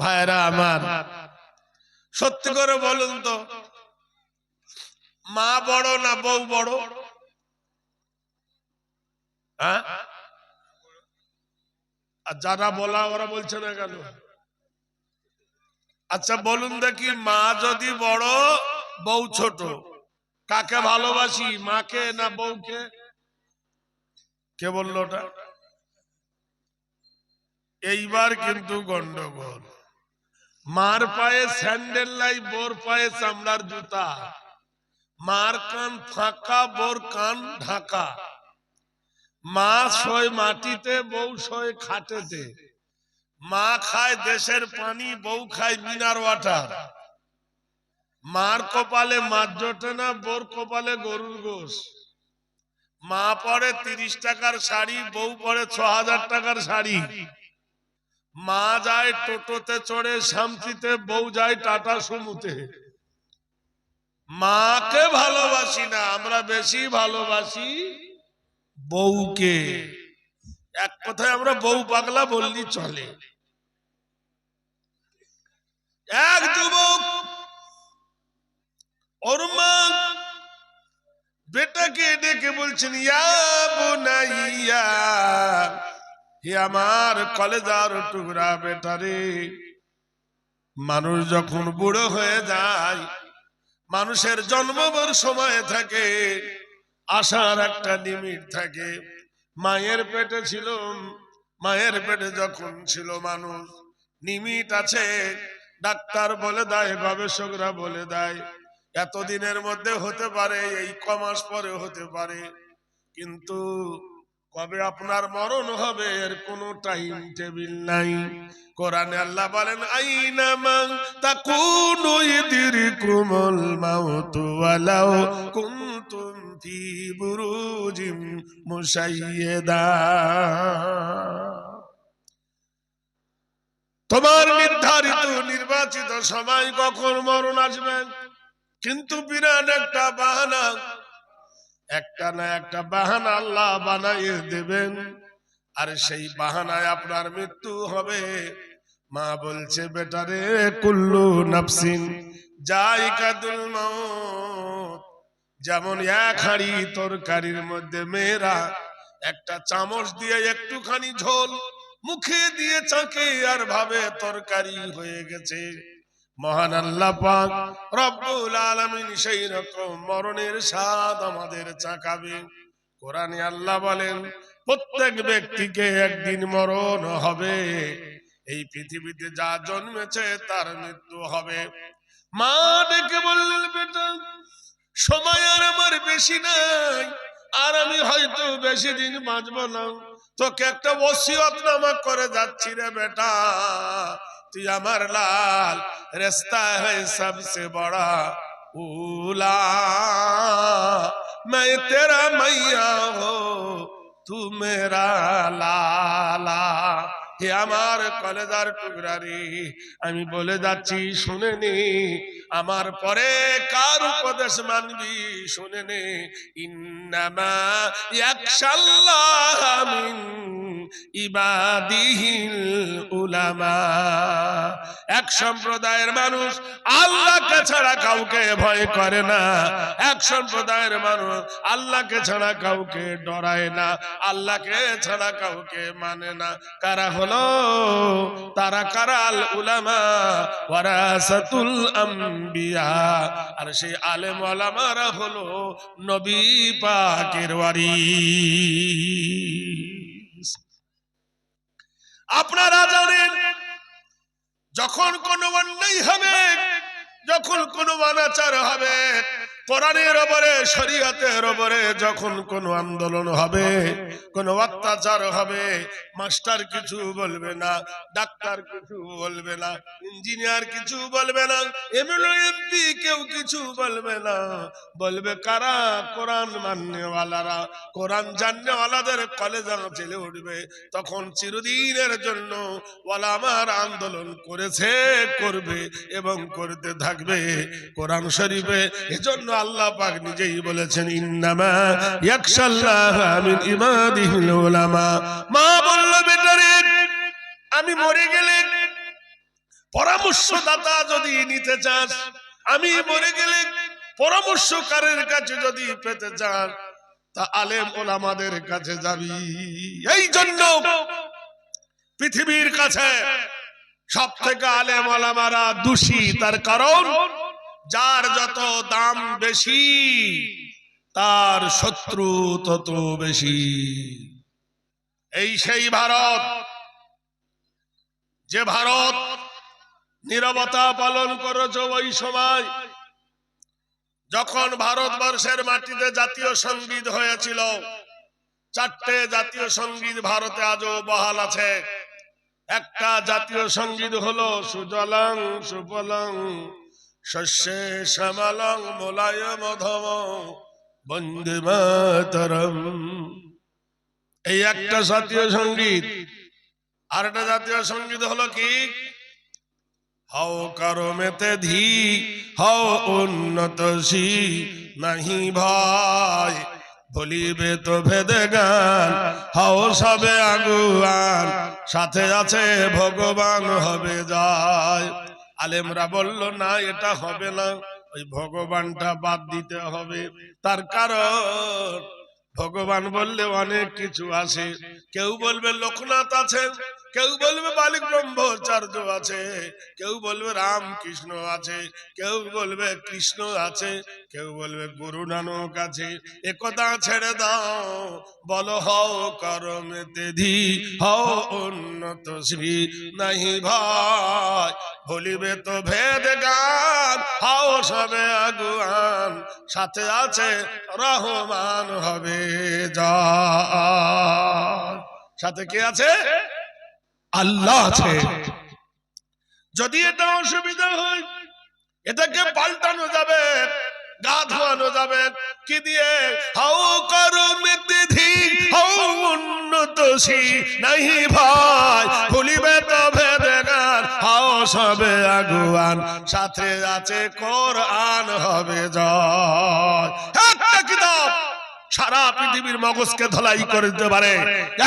ভাইরা আমার, সত্যি করে বলুন তো, মা বড় না বউ বড়? হ্যাঁ, আর যারা বলা ওরা বলছে না কেন? আচ্ছা বলুন দেখি, মা যদি বড় বউ ছোট, কাকে ভালোবাসি, মাকে না বউকে? কে বললো ওটা? এইবার কিন্তু গন্ডগোল। মার পায়ে স্যান্ডেল নাই, বোর পায়ে চামড়ার জুতা। মার কান ফাঁকা, বোর কান ঢাকা। মা শোয় মাটিতে, বউ শোয় খাটেতে। মা খায় দেশের পানি, বউ খায় মিনার ওয়াটার। মার কপালে মাছ জোটে না, বোর কপালে গরুর গোশ। মা পরে 30 টাকার শাড়ি, বউ পরে 6000 টাকার শাড়ি। মা যায় টোটোতে চড়ে শান্তিতে, বউ যায় টাটা সুমুতে। মাকে ভালোবাসি না, আমরা বেশি ভালোবাসি বউকে। এক কথায় আমরা বউ পাগলা বললি চলে। এক যুবক ওর মা বেটাকে ডেকে বলছেন, ইয়া বুনাইয়া, হে আমার কলেজার টুকরা বেটা রে, মানুষ যখন বুড়ো হয়ে যায়, মানুষের জন্মবার সময় থাকে, আসার একটা লিমিট থাকে। মায়ের পেটে ছিল, মায়ের পেটে যখন ছিল মানুষ, লিমিট আছে। ডাক্তার বলে দেয়, গবেষকরা বলে দেয়, এতদিনের মধ্যে হতে পারে, এই কমাস পরে হতে পারে। কিন্তু কবে আপনার মরণ হবে এর কোনো টাইম টেবিল নাই। কোরআনে আল্লাহ বলেন, আইনামা তাকুনু ইদরিকুমুল মাউতু ওয়ালাউ কুনতুম ফি বুরুজিম মুশাইয়্যিদা। তোমার নির্ধারিত নির্বাচিত সময় কখন মরণ আসবে, কিন্তু বিরাট একটা বাহানা, একটা না একটা বাহানা আল্লাহ বানাইয়ে দেবেন, আর সেই বাহানায় আপনার মৃত্যু হবে। মা বলছে, বেটারে, কুল্লু নাফসিন যায়িকাতুল মাউত। যেমন এক হাঁড়ি তরকারির মধ্যে মেয়েরা একটা চামচ দিয়ে একটুখানি ঝোল মুখে দিয়ে চাকে আর ভাবে তরকারি হয়ে গেছে, মহান আল্লাহ পাক রব্বুল আলামিন সেই রকম মরণের স্বাদ আমাদের চাকাবে। কোরআনে আল্লাহ বলেন, প্রত্যেক ব্যক্তিকে একদিন মরণ হবে। এই পৃথিবীতে যা জন্মেছে তার মৃত্যু হবে। মা ডেকে বললেন, বেটা, সময় আর আমার বেশি নাই, আর আমি হয়তো বেশি দিন বাঁচবো না। তোকে একটা ওসিয়তনামা করে যাচ্ছি রে বেটা, তুই আমার লাল, रिश्ता है सबसे बड़ा उला, मैं तेरा मैया हो तू मेरा लाला। হে আমার কলেজার টুকরা রে, আমি বলে যাচ্ছি শুনে নে, আমার পরে কার উপদেশ মানবি শুনে নে। ইন্নামা ইয়াখশাল্লাহ মিন ইবাদিহিল উলামা। এক সম্প্রদায়ের মানুষ আল্লাহকে ছাড়া কাউকে ভয় করে না, এক সম্প্রদায়ের মানুষ আল্লাহকে ছাড়া কাউকে ডরায় না, আল্লাহকে ছাড়া কাউকে মানে না। কারা হলো তারা? কারাল উলামা ওয়ারাসাতুল আম্বিয়া। আর সেই আলেম ওলামারা হলো নবী পাকের ওয়ারিস। আপনারা জানেন, যখন কোনো অন্যায় হবে, যখন কোনো অনাচার হবে, কোরআনের ওপরে, শরীয়তের ওপরে যখন কোনো আন্দোলন হবে, কোনো অত্যাচার হবে, মাস্টার কিছু বলবে না, ডাক্তার কিছু বলবে না, ইঞ্জিনিয়ার কিছু বলবে না, এমএলএ এমপি কেউ কিছু বলবে না। বলবে কারা? কোরআন মাননেওয়ালারা, কোরআন জাননেওয়ালাদের কলেজা চলে উঠবে। তখন চিরদিনের জন্য ওলামার আন্দোলন করেছে, করবে এবং করতে থাকবে কোরআন শরীফে। এজন্য আল্লাহ পাক নিজেই বলেছেন, ইন্নামা ইয়াখশাল্লাহ মিন ইবাদিহিল উলামা। মা বলল, বেটা রে, আমি মরে গেলে পরামর্শদাতা যদি নিতে চাস, আমি মরে গেলে পরামর্শকারের কাছে যদি পেতে চান, তা আলেম ওলামাদের কাছে যাবি। এই জন্য পৃথিবীর কাছে সব থেকে আলেম ওলামারা দোষী। তার কারণ যার যত দাম বেশি তার শত্রু তত বেশি। এই সেই ভারত, যে ভারত নীরবতা পালন করেছ ওই সময় যখন ভারতবর্ষের মাটিতে জাতীয় সঙ্গীত হয়েছিল। 4টে জাতীয় সঙ্গীত ভারতে আজও বহাল আছে। একটা জাতীয় সঙ্গীত হলো সুজলং সুফলং শস্যে শ্যামলং মোলায়ম ধম বন্দে মাতরম। এই একটা জাতীয় সঙ্গীত। আর একটা জাতীয় সঙ্গীত হলো কি, হাও করমেতে ধি হাও উন্নতসী নাহি ভাই বলিবে তো ভেদে গান হাও সবে আগুয়ান সাথে আছে ভগবান হবে যায়। আলেমরা বলল না, এটা হবে না, ওই ভগবানটা বাদ দিতে হবে। তার কারণ ভগবান বললে অনেক কিছু আছে। কেউ বলবে লোকনাথ আছে, কেউ বলবে বালিক ব্রহ্মচার্য আছে, কেউ বলবে রামকৃষ্ণ আছে, কেউ বলবে কৃষ্ণ আছে, কেউ বলবে গুরু নানক আছে। একথা ছেড়ে দাও, বলো হও করমেতে ধি হও উন্নত শ্রী নাহি ভাই বলিবে তো ভেদ গান হাও সবে আগুয়ান সাথে আছে রহমান হবে যায়। সাথে কে আছে? আল্লাহ আছে। যদি এটা অসুবিধা হয়, এটাকে পাল্টানো যাবে, গা ধোয়ানো যাবে কি দিয়ে? হাও করমেতে ধি হাও উন্নতসী নাহি ভাই ভুলিবে তো ভেদে গান হাও সবে আগুয়ান সাথে আছে কোরআন হবে জয়। একটা কিতাব সারা পৃথিবীর মগজকে ধলাই করে দিতে পারে।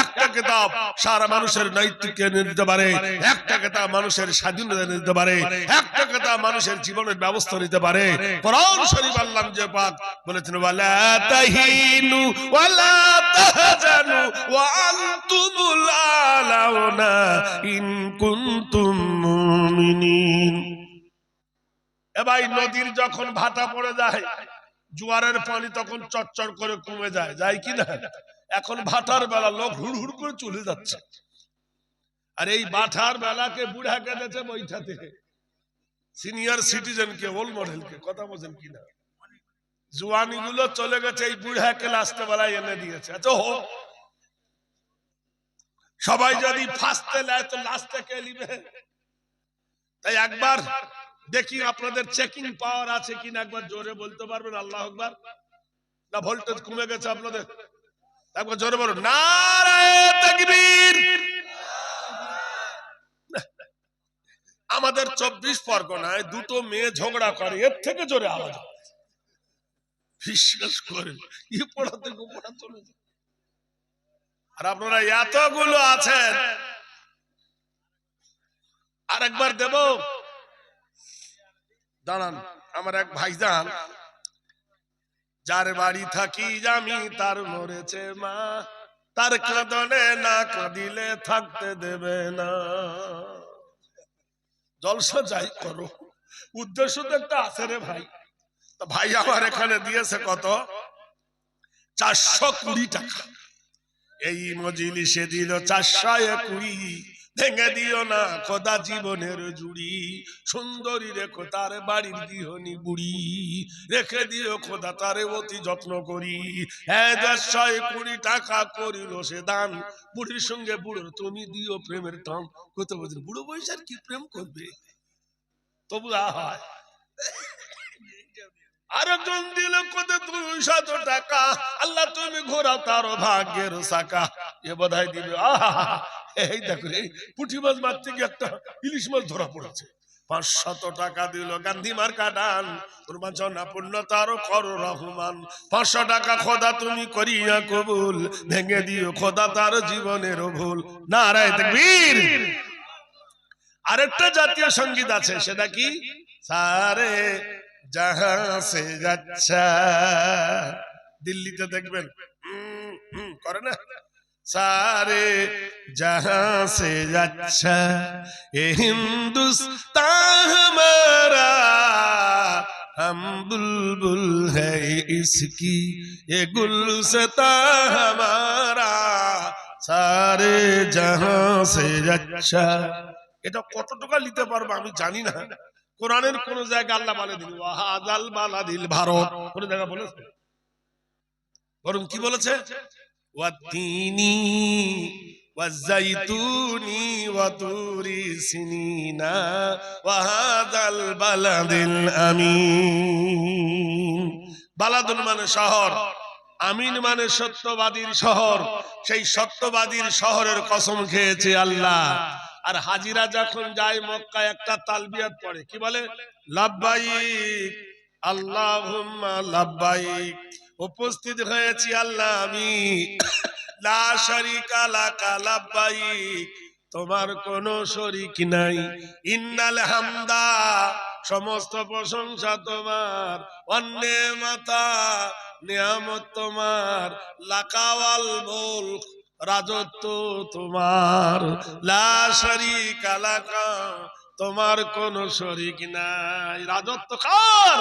একটা কিতাব সারা মানুষের নৈতিককে নিয়ে দিতে পারে। একটা কিতাব মানুষের স্বাধীনতা নিতে পারে। একটা কিতাব মানুষের জীবনের ব্যবস্থা নিতে পারে। কোরআন শরীফ আল্লাহ যে পাক বলেছেন, ওয়ালা তাহিনু ওয়ালা তাহজানু ওয়া আনতুমুল আলাউনা ইন কুনতুম মুমিনিন। এ ভাই, নদীর যখন ভাটা পড়ে যায়, জোয়ারের পানি তখন চচ্চর করে কমে যায়, যায় কি না? এখন ভাটার বেলা লোক হুড় হুড় করে চলে যাচ্ছে। আর এই ভাটার বেলাকে বুড়া কেঁদেছে বৈঠাতে, সিনিয়র সিটিজেনকে, ওল্ড মডেলকে। কথা বলছেন কিনা? জোয়ানি গুলো চলে গেছে, এই বুড়াকে লাস্টে বেলায় এনে দিয়েছে। আচ্ছা হোক, সবাই যদি ফার্স্টে নেয় তো লাস্টে কে নিবে? তাই একবার দেখি আপনাদের চেকিং পাওয়ার আছে কিনা, একবার জোরে বলতে পারবেন আল্লাহু আকবার? না ভোল্টেজ কমে গেছে আপনাদের? একবার জোরে বলুন, নারায়ে তাকবীর। আমাদের 24 পরগনায় দুটো মেয়ে ঝগড়া করে, এর থেকে জোরে আওয়াজ হয়। বিশ্বাস করেন, ই পড়াতে গোপড়া চলে যায়। আর আপনারা এতগুলো আছেন, আর একবার দেব, দাঁড়ান। আমার এক ভাইজান, যার বাড়ি থাকি আমি তার মরেছে মা, তার কাঁদনে না কাঁদিলে থাকতে দেবে না। জলসা যাই করো, উদ্দেশ্য তো একটা আছে রে ভাই। তা ভাই আমার এখানে দিয়েছে কত? 420 টাকা। এই মজলিসে দিল 420। ভেঙে দিও না খোদা জীবনের জুড়ি, সুন্দরী রেখো তার বাড়ির গৃহণী বুড়ি, রেখে দিও খোদা তারে অতি যত্ন করি। 420 টাকা করিল সে দান, বুড়ির সঙ্গে বুড়োর তুমি দিও প্রেমের টান। কত বছর বুড়ো বয়স আর কি প্রেম করবে? তবু হয়। আরেকজন দিল কত 200 টাকা, আল্লাহ তুমি ঘোরাও তার ভাগ্যের চাকা। এ বোধহয় দিবে। এই দেখো, এই পুঁটি মাছ মারতে গিয়ে একটা ইলিশ মাছ ধরা পড়েছে। 500 টাকা দিল গান্ধী মার্কা ডান, তোর বাঁচনা পূর্ণ তার করো রহমান। 500 টাকা খোদা তুমি করিয়া কবুল, ভেঙে দিও খোদা তার জীবনের ভুল। নারায়ে তাকবীর। আরেকটা জাতীয় সঙ্গীত আছে, সেটা কি? সারে জাহাঁ সে আচ্ছা, দিল্লিতে দেখবেন করে না, सारे जहां से अच्छा ये हिंदुस्तान हमारा, हम बुलबुल है इसकी ये गुलस्तां हमारा, सारे जहां से अच्छा। এটা কত টাকা নিতে পারবো আমি জানি না। কোরআনের কোন জায়গায় আল্লাহ বলে দিল ওয়াহাদাল বালাদিল ভারত, কোন জায়গা বলেছে? বরং কি বলেছে? ওয়াতিনি ওয়াজাইতুনি ওয়াতুরি সিনিনা ওয়াহাদাল বালাদিল আমিন। বালাদুন মানে শহর, আমিন মানে সত্যবাদীর শহর। সেই সত্যবাদীর শহরের কসম খেয়েছে আল্লাহ। আর হাজিরা যখন যায় মক্কায় একটা তালবিয়াত পড়ে, কি বলে? লাব্বাইক আল্লাহুম্মা লাব্বাইক, উপস্থিত হয়েছি আল্লাহ আমি, লা শারিকা লাকা লাব্বাইক, তোমার কোনো শরীক নাই, ইন্নাল হামদা, সমস্ত প্রশংসা তোমার, ওয়ান্নেমাতা, নিয়ামত তোমার, লাকাওয়াল মুলক, রাজত্ব তোমার, লা শারিকা লাকা, তোমার কোনো শরীক নাই। রাজত্ব কার?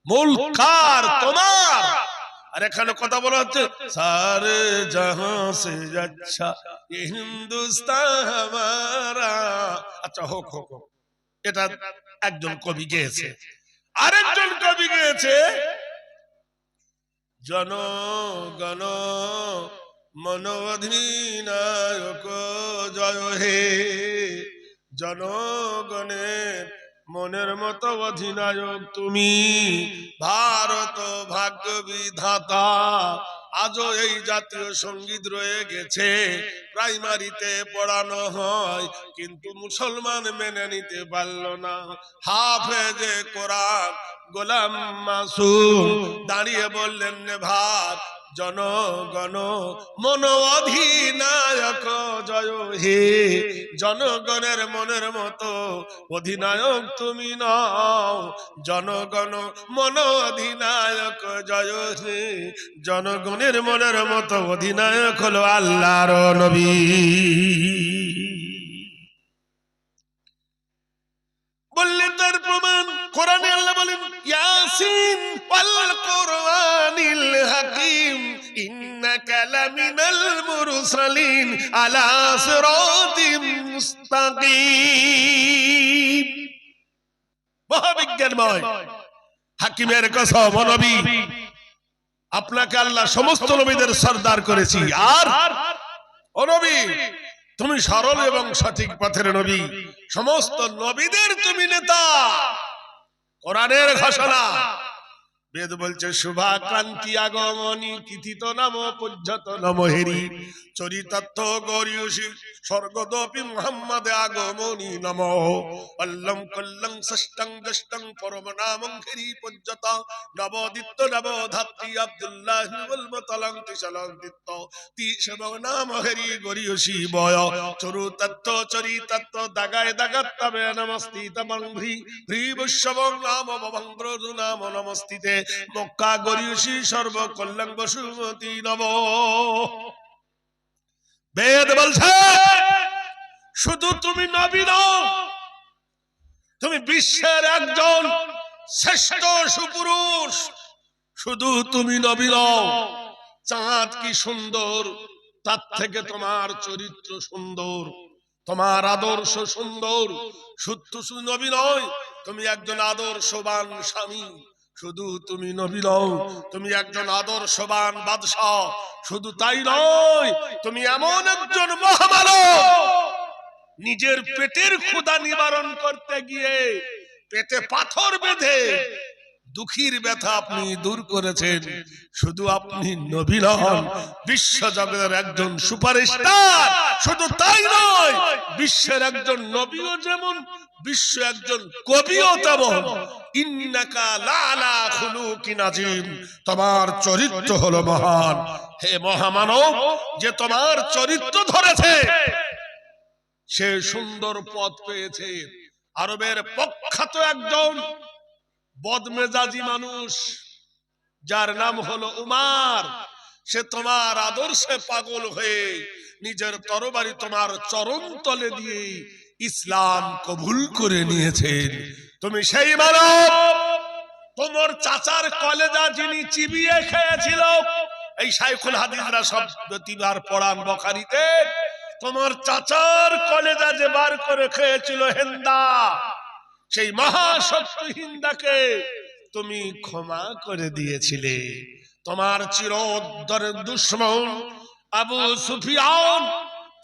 মুলক কার? তোমার। আর এখানে কথা বলা হচ্ছে সারে জাহাঁ সে আচ্ছা ये हिंदुस्तान हमारा। আচ্ছা হোক হোক, এটা একজন কবি গেয়েছে। আরেকজন কবি গেয়েছে জনগণ মন অধিনায়ক জয় হে, জনগণের মনের মতো অধিনায়ক তুমি, ভারত ভাগ্য বিধাতা। আজও এই জাতীয় সঙ্গীত রয়ে গেছে, প্রাইমারিতে পড়ানো হয়, কিন্তু মুসলমান মেনে নিতে পারল না। হাফেজে কোরআন গোলাম মাসুম দাঁড়িয়ে বললেন নে ভার, জনগণ মন অধিনায়ক জয় হে, জনগণের মনের মতো অধিনায়ক তুমি নও, জনগণ মন অধিনায়ক জয় হে, জনগণের মনের মতো অধিনায়ক হলো আল্লাহর নবী। বললে তার প্রমাণ কোরআনে আল্লাহ বলেন ইয়াসিন ওয়াল কুরআনিল হাকিম ইন্নাকা লামিনাল মুরসালিন আলা সিরাতিম মুস্তাকিম। মহাবিজ্ঞানময় হাকিমের কসম, ও নবী, আপনাকে আল্লাহ সমস্ত নবীদের সরদার করেছি, আর ও নবী তুমি সরল এবং সঠিক পথের নবী, সমস্ত নবীদের তুমি নেতা। কোরআনের ঘোষণা, বেদ বলছে শুভাকান্তি আগমনী তিথিত নাম পূজ্যত নমহেরি চরিতার্থ গরিয়সী স্বর্গদপি মুহাম্মদ আগমনী নম অল্লম কল্লং ষষ্ঠং দষ্টং পরম নামং হেরি পূজ্যত নবদিত্য নবধাত্রী আব্দুল্লাহ বলমতলং তিশলং দিত্য তিশব নাম হেরি গরিয়সী বয় চরুতার্থ চরিতার্থ দাগায় দাগাত্তবে নমস্তিত মংভি ভ্রি বৈশ্ববং নাম ভবঙ্গ্র নাম নমস্তিতে মক্কা গরিয়সী সর্ব কল্যাণ বসুমতী নব। বেদ বলছে শুধু তুমি নবী নও, তুমি বিশ্বের একজন শ্রেষ্ঠ সুপুরুষ। শুধু তুমি নবী নও, চাঁদ কি সুন্দর, তার থেকে তোমার চরিত্র সুন্দর, তোমার আদর্শ সুন্দর। শুধু নবী নয়, তুমি একজন আদর্শবান স্বামী। শুধু তুমি নবী নও, তুমি একজন আদর্শবান বাদশাহ। শুধু তাই নয়, তুমি এমন একজন মহামানব, নিজের পেটের ক্ষুধা নিবারণ করতে গিয়ে পেটে পাথর বেঁধে দুঃখীর ব্যথা আপনি দূর করেছেন। শুধু আপনি নবী নন, বিশ্ব জগতের একজন সুপারস্টার। শুধু তাই নয়, বিশ্বের একজন নবীও যেমন, বিশ্ব একজন কবিও তেমন। ইন্নাকা লাআলা খুলুকিন আযীম, তোমার চরিত্র হলো মহান। হে মহামানব, যে তোমার চরিত্র ধরেছে সে সুন্দর পথ পেয়েছে। আরবের প্রখ্যাত একজন বদমেজাজি মানুষ যার নাম হলো উমার, সে তোমার আদর্শে পাগল হয়ে নিজের তরবারি তোমার চরণ তলে দিয়ে ইসলাম কবুল করে নিয়েছেন। তুমি সেই মানব, তোমার চাচার কলেজা যিনি চিবিয়ে খেয়েছিল, এই শাইখুল হাদিসরা সব প্রতিবার পড়ান বুখারীতে, তোমার চাচার কলেজা যে বার করে খেয়েছিল হিন্দা, সেই মহাশক্তি হিন্দাকে তুমি ক্ষমা করে দিয়েছিলে। তোমার চিরোদ্ধর দুশমন আবু সুফিয়ান,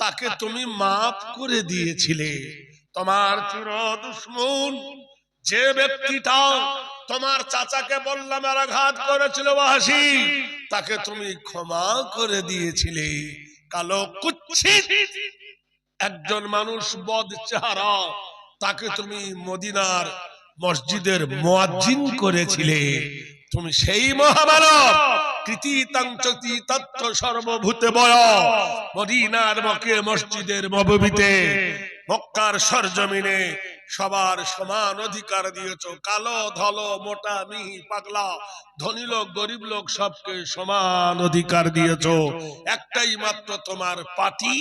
তাকে তুমি মাফ করে দিয়েছিলে। তোমার চির দুশমন যে ব্যক্তিটা তোমার চাচাকে বললাম আর আঘাত করেছিল ওয়াহশী, তাকে তুমি ক্ষমা করে দিয়েছিলে। কালো কুৎসিত একজন মানুষ বদ চেহারা, তাকে তুমি মদিনার মসজিদের মুয়াজ্জিন করেছিলে। তুমি সেই মহামানব, কৃতিতাঞ্চতি তত্ত্ব সর্বভূতে বয়, মদিনার মকে মসজিদের নববীতে মক্কার সরজমিনে সবার সমান অধিকার দিয়েছো। কালো ধলো মোটা মিহি পাগলা ধনী লোক গরিব লোক সবকে সমান অধিকার দিয়েছো। একটাই মাত্র তোমার পার্টি,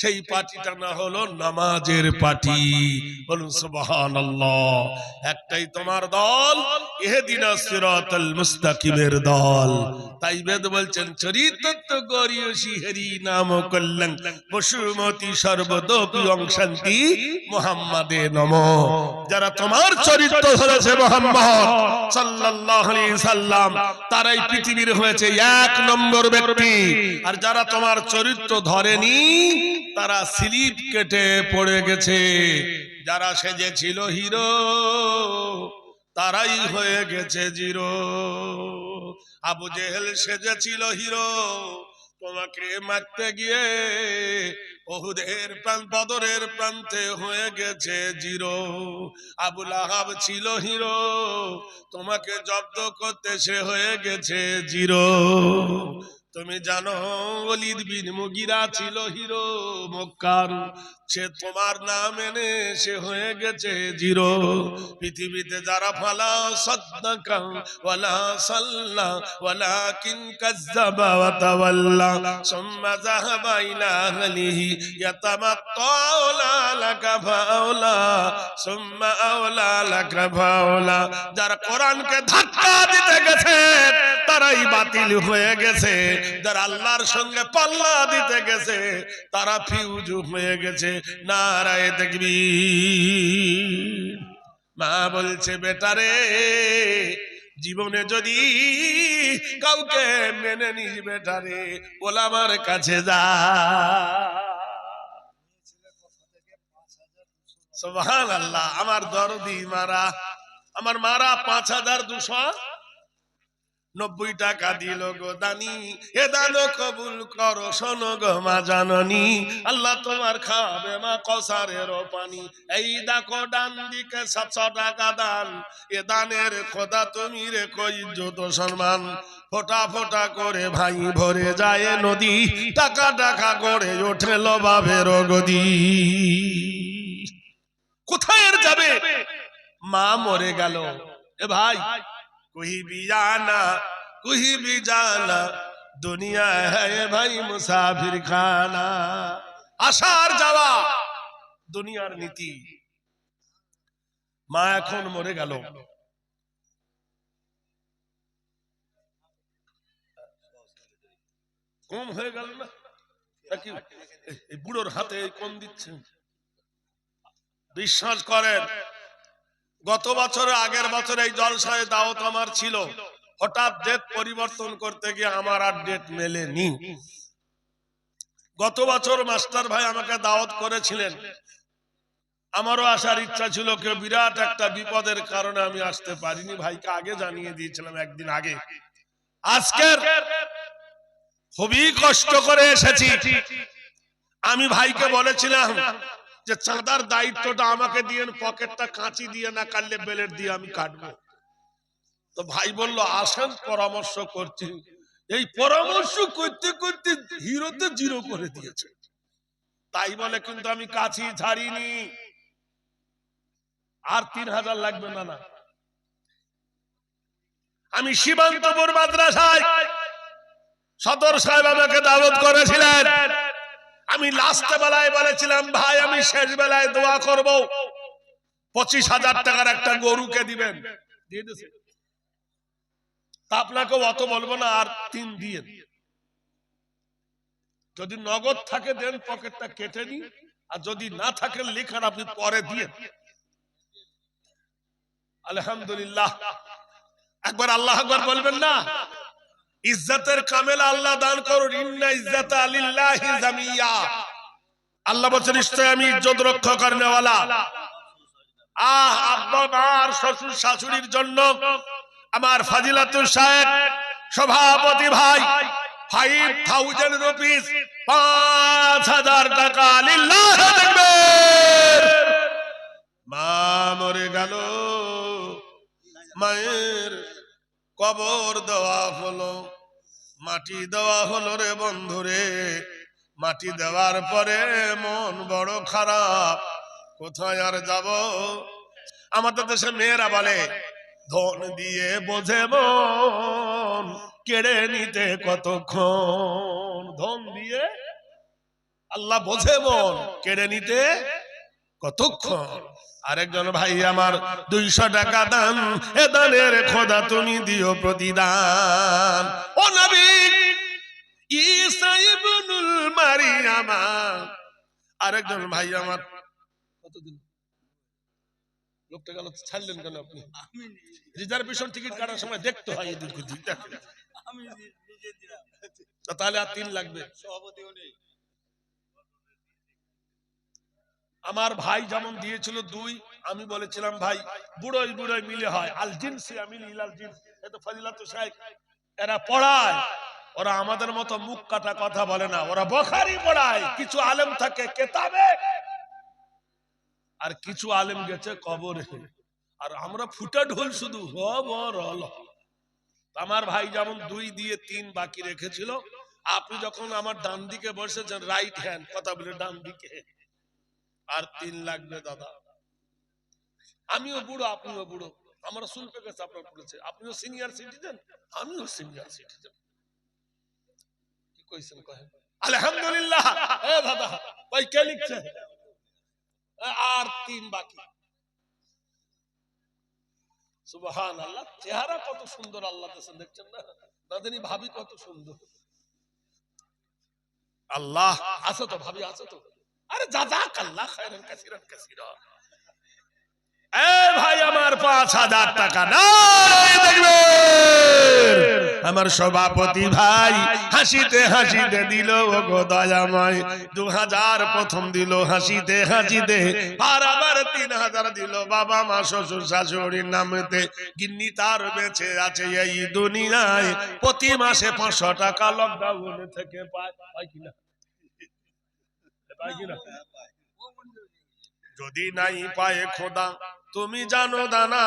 সেই পার্টিটা না হলো নামাজের পার্টি। বলুন সুবহানাল্লাহ। একটাই তোমার দল, ইহদিনাস সিরাতাল মুস্তাকিমের দল। তাই বেদ বলছেন চরিতত্ব গরিয়সী হরি নাম কল্যাণ বসুমতি সর্বদোপি অংশান্তি মুহাম্মাদে নমঃ। যারা তোমার চরিত্র ধরেছে মুহাম্মদ সাল্লাল্লাহু আলাইহি সাল্লাম, তারাই পৃথিবীর হয়েছে এক নম্বর ব্যক্তি। আর যারা তোমার চরিত্র ধরেনি, তারা স্লিপ কেটে পড়ে গেছে। যারা সেজেছিল হিরো, তারাই হয়ে গেছে জিরো। আবু জেহেল সেজেছিল হিরো, তোমাকে মারতে গিয়ে উহুদের বদরের প্রান্তে হয়ে গেছে জিরো। আবু লাহাব ছিল হিরো, তোমাকে জব্দ করতে সে হয়ে গেছে জিরো। তুমি জানো ওলীদ বিন মুগিরা ছিল হিরো মক্কার, সে তোমার নাম এনে সে হয়ে গেছে জিরো। পৃথিবীতে যারা ফালা সাদ্দাকা ওয়ালা সাল্লা ওয়ালাকিন কাজ্জাবা ওয়া তাওয়াল্লা সুম্মা যাহাবা ইলা আহলিহি ইয়াতামাত্তা লাকা ফাওলা সুম্মা আওলা লাকা ফাওলা। যারা কোরআনকে ধাক্কা দিতে গেছে তারাই বাতিল হয়ে গেছে, যারা আল্লাহর সঙ্গে পাল্লা দিতে গেছে তারা ফিউজ হয়ে গেছে। নারায়ে তাকবীর। মা বলছে বেটারে, জীবনে যদি কাউকে মেনে নিস বেটারে, ওলামার কাছে যা। সুবহানাল্লাহ। আমার দরদি মারা, আমার মারা 5290 টাকা দিল গো দানি, এ দান কবুল করো শোনো গো মা জাননী। আল্লাহ তোমার খাবে মা কসারের পানি। এই দেখো ডান দিকে 700 টাকা দান, এ দানের খোদা তুমি রেখো ইজ্জত সম্মান। ফোটা ফোটা করে ভাই ভরে যায় নদী, টাকা টাকা করে ওঠে লবাবের গদি। কোথায় যাবে? মা মরে গেল। এ ভাই कोई भी जाना दुनिया है भाई मुसाफिर खाना। আসার যাওয়া দুনিয়ার নীতি। মা এখন মরে গেল। কম হয়ে গেল না নাকি? এই বুড়োর হাতে কোন দিচ্ছেন? বিশ্বাস করেন, গত বছর আগের বছর এই জলসায় দাওয়াত আমার ছিল, হঠাৎ ডেট পরিবর্তন করতে গিয়ে আমার আর ডেট মেলেনি। গত বছর মাস্টার ভাই আমাকে দাওয়াত করেছিলেন, আমারও আসার ইচ্ছা ছিল, কেউ বিরাট একটা বিপদের কারণে আমি আসতে পারিনি। ভাইকে আগে জানিয়ে দিয়েছিলাম একদিন আগে। আজকের খুবই কষ্ট করে এসেছি। আমি ভাইকে বলেছিলাম যে চাঁদার দায়িত্বটা আমাকে দিয়ে, পকেটটা কাঁচি দিয়ে না কাটলে বেলেট দিয়ে আমি কাটবো। তো ভাই বলল আসেন পরামর্শ করছি। এই পরামর্শ করতে করতে হিরোতে জিরো করে দিয়েছে। তাই বলে কিন্তু আমি কাছি ছাড়িনি। আর 3000 লাগবে না। না, আমি সীমান্তপুর মাদ্রাসায় সদর সাহেব আমাকে দাওয়াত করেছিলেন। আমি লাস্ট বেলায় বলেছিলাম, ভাই আমি শেষ বেলায় দোয়া করব, 25,000 টাকার একটা গরুকে দিবেন। দিয়ে দিয়েছে। তা আপনাকে অত বলবো না, আর 3 দিয়ে। যদি নগদ থাকে দেন, পকেটটা কেটে নি, আর যদি না থাকে লেখার আপনি পরে দিয়ে। আলহামদুলিল্লাহ, একবার আল্লাহ আকবার বলবেন না? ইজ্জতের কামেল আল্লাহ দান করুন। ইন্না ইজ্জাতা লিল্লাহি জামিয়া। আল্লাহ বলেন নিশ্চয় আমি ইজ্জত রক্ষা করনেওয়ালা। আব্বা মা আর শ্বশুর শাশুড়ির জন্য আমার ফাজিলাতুল সাহেব সভাপতি ভাই 5000 রুপিস, 5000 টাকা লিল্লাহ তাকবীর। মা মরে গেল, মায়ের কবর দেওয়া হলো, মাটি দেওয়া হলো রে বন্ধুরে। মাটি দেওয়ার পরে মন বড় খারাপ, কোথায় আর যাব। আমাদের দেশে মেয়েরা বলে, ধন দিয়ে বোঝে মন, কেড়ে নিতে কতক্ষণ। ধন দিয়ে আল্লাহ বোঝে মন, কেড়ে নিতে কতক্ষণ। আরেকজন ভাই আমার 200 টাকা দান, এ দানের খোদা তুমি দিও প্রতিদান। ও নবী ঈসা ইবনুল মারিয়াম। আরেকজন ভাই আমার, কতদিন লোকটা গেল, ছাড়লেন কেন আপনি? রিজার্ভেশন টিকিট কাটার সময় দেখতে হয় এদিক ওদিক। আমি নিজে দিলাম, তাহলে আর 3 লাগবে। সভাপতিও নেই। আমার ভাই যেমন দিয়েছিল 2, আমি বলেছিলাম ভাই বুড়োই বুড়োই মিলে হয়, আল জিনসি আমিল ইলাল জিনস। এত ফাজিলাতুল শাইখ এরা পড়ায়, ওরা আমাদের মতো মুখ কাটা কথা বলে না। ওরা বুখারী পড়ায়, কিছু আলেম থাকে কেতাবে, আর কিছু আলেম গেছে কবরে। আর আমরা ফুটা ঢোল শুধু হবর হল। আমার ভাই যেমন 2 দিয়ে 3 বাকি রেখেছিল। আপনি যখন আমার ডান দিকে বসেছেন, রাইট হ্যান্ড কথা বলে ডান দিকে, আর 3 লাগবে দাদা। আমিও বুড়ো, আপনিও বুড়ো, আমরা চুল পেকেছে, আপনার পড়েছে। আপনিও সিনিয়র সিটিজেন, আমিও সিনিয়র সিটিজেন। কি কইছেন কহেন? আলহামদুলিল্লাহ। এ দাদা ভাই কে লিখছে? আর 3 বাকি। সুবহানাল্লাহ, চেহারা কত সুন্দর আল্লাহ দেন, দেখছেন না? নাদিনী ভাবি কত সুন্দর। আল্লাহ আছে তো, ভাবি আছে তো। আরে জাযাকাল্লাহ খায়রান কাসীরান কাসীরা। এ ভাই আমার 5000 টাকা না দেখবে। আমার সভাপতি ভাই হাসিতে হাসিতে দিল, ও গো দয়াময় 2000 প্রথম দিল হাসিতে হাসিতে, আর আবার 3000 দিল বাবা মা শ্বশুর শাশুড়ির নামেতে। গিন্নি তার বেঁচে আছে এই দুনিয়ায়, প্রতি মাসে 500 টাকা লকডাউন থেকে পায়। পায় কিনা? পায় কিনা? যদি নাই পায় খোদা তুমি জানো দানা,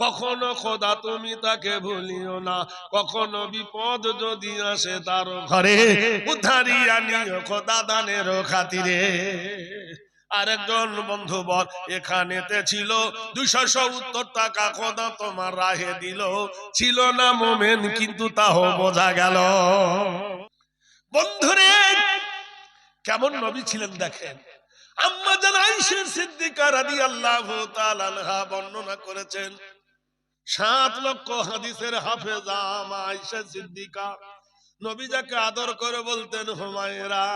কখনো খোদা তুমি তাকে ভুলিও না। কখনো বিপদ যদি আসে তার ঘরে, উদ্ধারিয়া নিও খোদা দানের খাতিরে। আরেকজন বন্ধু বল, এখানেতে ছিল 270 টাকা, খোদা তোমার রাহে দিল। ছিল না মোমেন কিন্তু তাও বোঝা গেল। বন্ধুরে কেমন নবী ছিলেন দেখেন। আম্মা জান আয়েশা সিদ্দিকা রাদিয়াল্লাহু তাআলা আনহা বর্ণনা করেছেন, 7 লক্ষ হাদিসের হাফেজা মা আয়েশা সিদ্দিকা নবী যাকে আদর করে বলতেন হুমায়রা।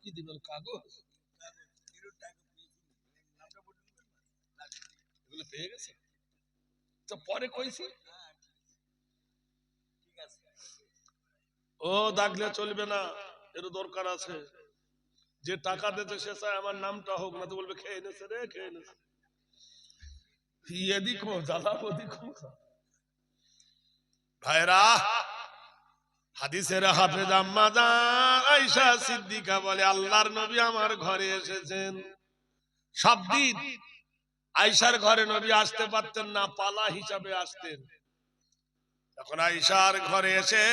কি দিবেন? কাগজ এগুলো পেয়ে গেছে তো পরে কইছি। ঠিক আছে, ও দাগলে চলবে না, এর দরকার আছে। যে টাকা দিতে সে চায় আমার নামটা হোক, না তো বলবে খেয়ে এনেছে রে, খেয়ে এনেছে। এদিকো জ্বালা ওদিকো। ভাইরা, হাদিসের হাফেজ আম্মা জান আয়েশা সিদ্দিকা বলে, আল্লাহর নবী আমার ঘরে এসেছেন। সব দিন আয়েশার ঘরে নবী আসতে পারতেন না, পালা হিসাবে আসতেন। তখন আয়েশার ঘরে এসে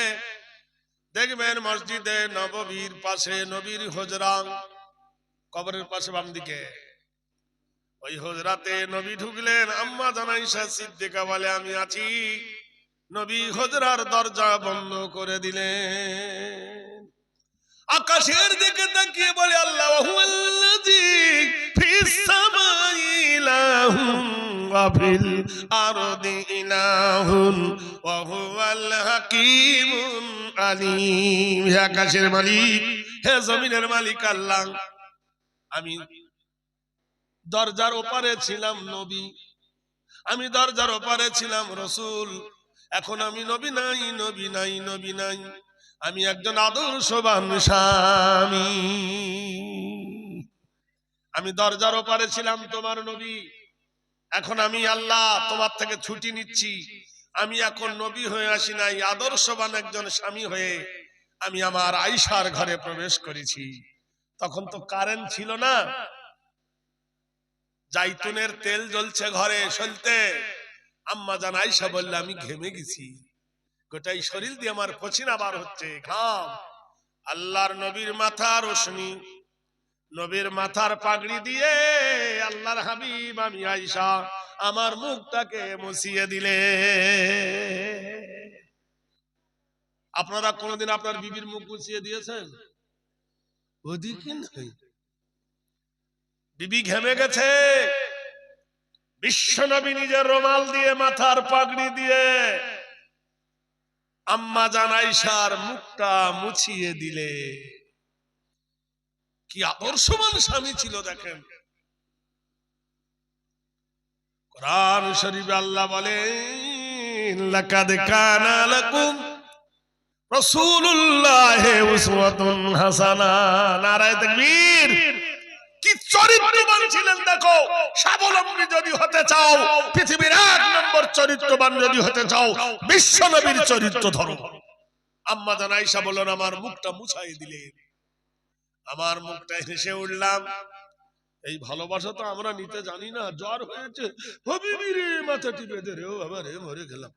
দেখবেন মসজিদে নববীর পাশে নবীর হুজরা, কবরের পাশে বাম দিকে ওই হুজরাতে নবী ঢুকলেন, আম্মা জান আয়েশা সিদ্দিকা বলে আমি আছি, নবী হুজরার দরজা বন্ধ করে দিলেন। আকাশের দিকে তাকিয়ে বলে আল্লাহ হুয়াল্লাযী ফিস সামাই ইলাহুন ওয়া ফিল আরদি ইলাহুন ওয়া হুয়াল হাকীমুল আলীম। হে আকাশের মালিক, হে জমিনের মালিক আল্লাহ, আমি দরজার ওপারে ছিলাম নবী, আমি দরজার ওপারে ছিলাম রাসূল, এখন আমি নবী নাই, নবী নাই, নবী নাই, আমি একজন আদর্শবান স্বামী। আমি দরজার ওপারে ছিলাম তোমার নবী, এখন আমি আল্লাহ তোমার থেকে ছুটি নিচ্ছি, আমি এখন নবী হয়ে আসি নাই, আদর্শবান একজন স্বামী হয়ে আমি আমার আয়েশার ঘরে প্রবেশ করেছি। তখন তো কারেন্ট ছিল না, জাইতুনের তেল জ্বলছে ঘরে সলতে। আম্মা জান আয়েশা বললে আমি ঘেমে গেছি, গোটাই শরীর দিয়ে আমার পছিনা বার হচ্ছে, ঘাম। আল্লাহর নবীর মাথা রোশনি, নবীর মাথার পাগড়ি দিয়ে আল্লাহর হাবিব আমি আয়েশা আমার মুখটাকে মুছিয়ে দিলে। আপনারা কোনদিন আপনার বিবির মুখ মুছিয়ে দিয়েছেন? ওদিকে নাই, বিবি ঘেমে গেছে, বিশ্ব নবী নিজের রুমাল দিয়ে মাথার পাগড়ি দিয়ে আম্মা জান আয়েশার মুখটা মুছিয়ে দিলে। কি আদর্শবান স্বামী ছিল দেখেন। কোরআন শরীফে আল্লাহ বলেন লাকাদ কানা লাকুম রাসূলুল্লাহি উসওয়াতুন হাসানা। নারায়ে তাকবীর। কি চরিত্রবান ছিলেন দেখো। স্বাবলম্বী যদি হতে চাও, পৃথিবীর এক নম্বর চরিত্রবান যদি হতে চাও, বিশ্ব নবীর চরিত্র ধরো। আম্মা জান আয়েশা বলেন আমার মুখটা মুছাই দিলেন, আমার মুখটা হেসে উঠলাম। এই ভালোবাসা তো আমরা নিতে জানি না। জ্বর হয়েছে, ও বিবি রে মাথা টিপে দে রে, ও বাবা রে মরে গেলাম।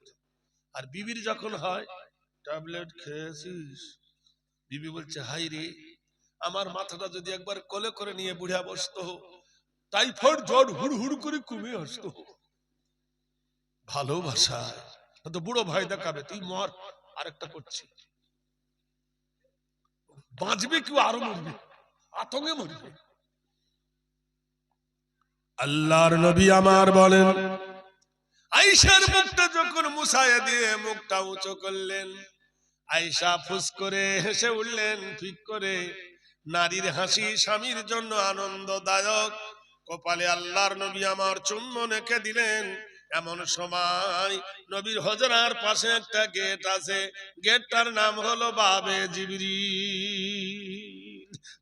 আর বিবির যখন হয় ট্যাবলেট খেয়েছিস, বিবি বলছে হাই রে আমার মাথাটা যদি একবার কোলে করে নিয়ে বুড়া বসতো, টাইফয়েড জ্বর হুড় হুড় করে কমে আসতো। ভালোবাসা তো বুড়ো ভাই দেখাবে তুই মর, আরেকটা করছি, বাঁচবে কেউ আরো মরবে, আতঙ্কে মরবে। আল্লাহর নবী আমার বলেন আয়েশার মুখটা যখন মুছায়া দিয়ে মুখটা উঁচু করলেন, আয়েশা ফুস করে হেসে উঠলেন ঠিক করে। নারীর হাসি স্বামীর জন্য আনন্দদায়ক। কপালে আল্লাহর নবী আমার চুম্বন এঁকে দিলেন। এমন সময় নবীর হুজরার পাশে একটা গেট আছে, গেটটার নাম হলো বাবে জিবরিল।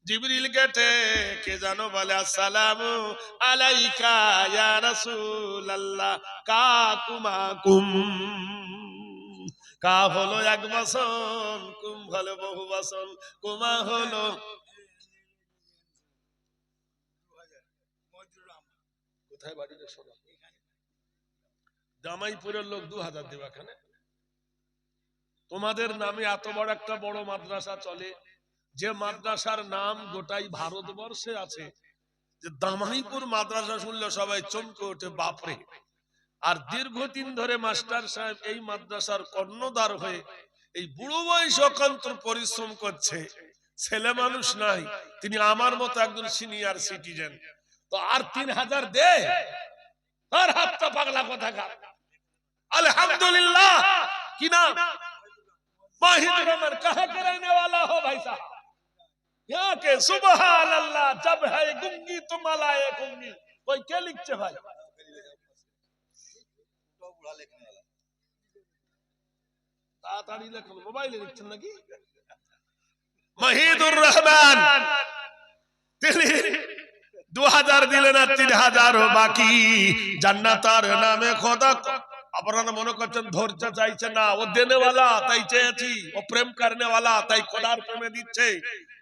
জিবরিল গেটে কে জানো বলে আসসালামু আলাইকা ইয়া রাসূলুল্লাহ। কাকুমাকুম, কা হলো এক বচন, কুম হলো বহু বচন, কুমা হলো কোথায় বাড়ি রে শোনা। জামাইপুরের লোক 2000 দেবা এখানে। তোমাদের নামে এত বড় একটা বড় মাদ্রাসা চলে, যে মাদ্রাসার নাম গোটাই ভারতবর্ষে আছে। যে দামাইপুর মাদ্রাসা শুনলে সবাই চমকে ওঠে, বাপরে। আর দীর্ঘদিন ধরে মাস্টার সাহেব এই মাদ্রাসার কর্ণধার হয়ে এই বুড়ো বয়স অকান্ত পরিশ্রম করছে। ছেলে মানুষ নাই, তিনি আমার মতো একজন সিনিয়র সিটিজেন। তো আর 3000 দে, তার হাতটা পাগলা কথা কা। अल्हम्दुलिल्लाह। की नाम माहिर रमन कहाँ के रहने वाला हो भाई साहब? यहाँ के। सुबहान अल्लाह। जब है गुंगी तो मलाए गुंगी। कोई क्या लिखते भाई? ताताड़ी लेखन मोबाइल लिखते लगी। महिदुर रहमान 2000 দিলেন আর 3000 বাকি। জান্নাতের নামে খোদা আপনারা মনে করছেন ধৈর্য চাইছে না, ও দেনেওয়ালা তাই চেয়েছি, ও প্রেম করনেওয়ালা তাই খোদার প্রেমে দিচ্ছে।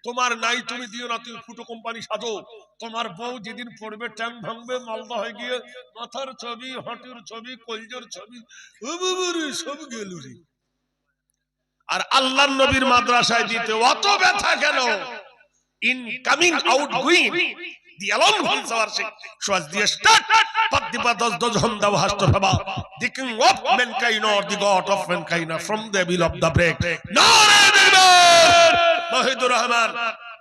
তোমার নাই তুমি দিও না, তুমি ফুটো কোম্পানি সাজো। তোমার বউ যেদিন পড়বে ট্যাং ভাঙবে, মালদা হয়ে গিয়ে মাথার ছবি, হাঁটুর ছবি, কলজোর ছবি, সব গেল রে। আর আল্লাহর নবীর মাদ্রাসায় দিতে অত ব্যথা কেন? Incoming outgoing the alone ones are sick so as the start but the does honda has to have the king of mankind or the god of mankind from the will of the break Mahidur Rahman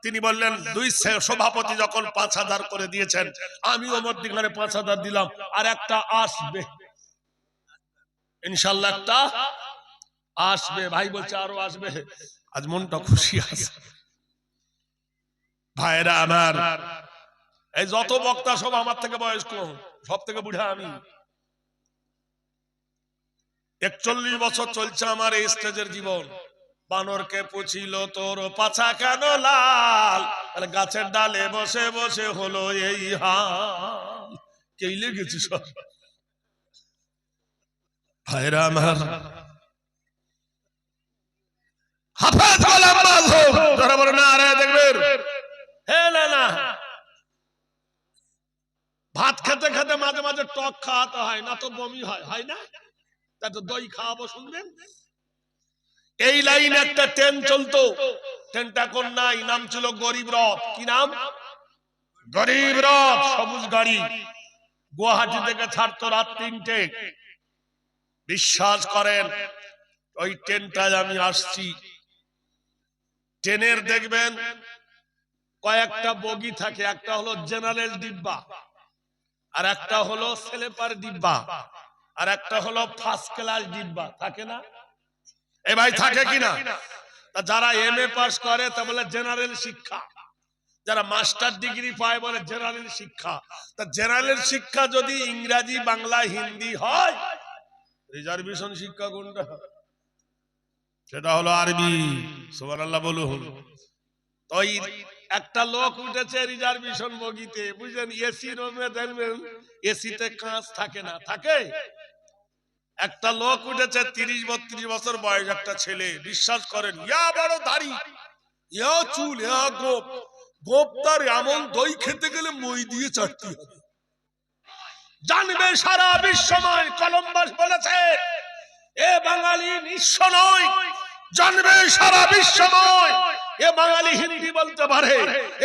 তিনি বললেন দুই সভাপতি যখন 5000 করে দিয়েছেন আমিও মধ্যখানে 5000 দিলাম আর একটা আসবে ইনশাআল্লাহ একটা আসবে ভাই বলছে আরো আসবে আজ মনটা খুশি আছে ভাইরা আমার এই যত বক্তা সব আমার থেকে বয়স কম সব থেকে বুড়া আমি 41 বছর চলছে আমার এই স্টেজের জীবন বানরকে পুছিল তোর পাছা কেন লাল আর গাছের ডালে বসে বসে হলো এই হাল কে লেগেছি সব ভাইরা আমার হাফেজ গোলাম মাযহুর যারা বলে না আরে দেখবেন হে না না ভাত খেতে খেতে মাঝে মাঝে টক খাওয়াতে হয় না তো বমি হয় হয় না তা তো দই খাওয়াবো শুনবেন এই লাইন একটা ট্রেন চলতো ট্রেনটা কোন নাই নাম ছিল গরিব রথ কি নাম গরিব রথ সবুজ গাড়ি গুয়াহাটি থেকে ছাড়তো রাত 3টে বিশ্বাস করেন ওই ট্রেনটায় আমি আসছি ট্রেনের দেখবেন কয়েকটা বগি থাকে একটা হলো জেনারেল ডিব্বা আর একটা হলো স্লিপার ডিব্বা আর একটা হলো ফার্স্ট ক্লাস ডিব্বা থাকে না এ ভাই থাকে কিনা যারা এমএ পাস করে তা বলে জেনারেল শিক্ষা যারা মাস্টার ডিগ্রি পায় বলে জেনারেল শিক্ষা তা জেনারেল শিক্ষা যদি ইংরেজি বাংলা হিন্দি হয় রিজার্ভেশন শিক্ষা কোনটা সেটা হলো আরবি সুবহানাল্লাহ বলুন তো একটা লোক উঠেছে রিজার্ভেশন বগিতে বুঝলেন এসি রুমে দেখবেন এসিতে কাঁচ থাকে না থাকে একটা লোক উঠেছে 30-32 বছর বয়স একটা ছেলে বিশ্বাস করেন ইয়া বড় দাড়ি ইয়া চুল ইয়া গোপ গোপটার এমন দই খেতে গেলে মই দিয়ে চাটতে হবে জানবে সারা বিশ্বময় কলম্বাস বলেছে এ বাঙালি নিঃস্ব নয় জানবে সারা বিশ্বময় এ বাঙালি হিন্দি বলতে পারে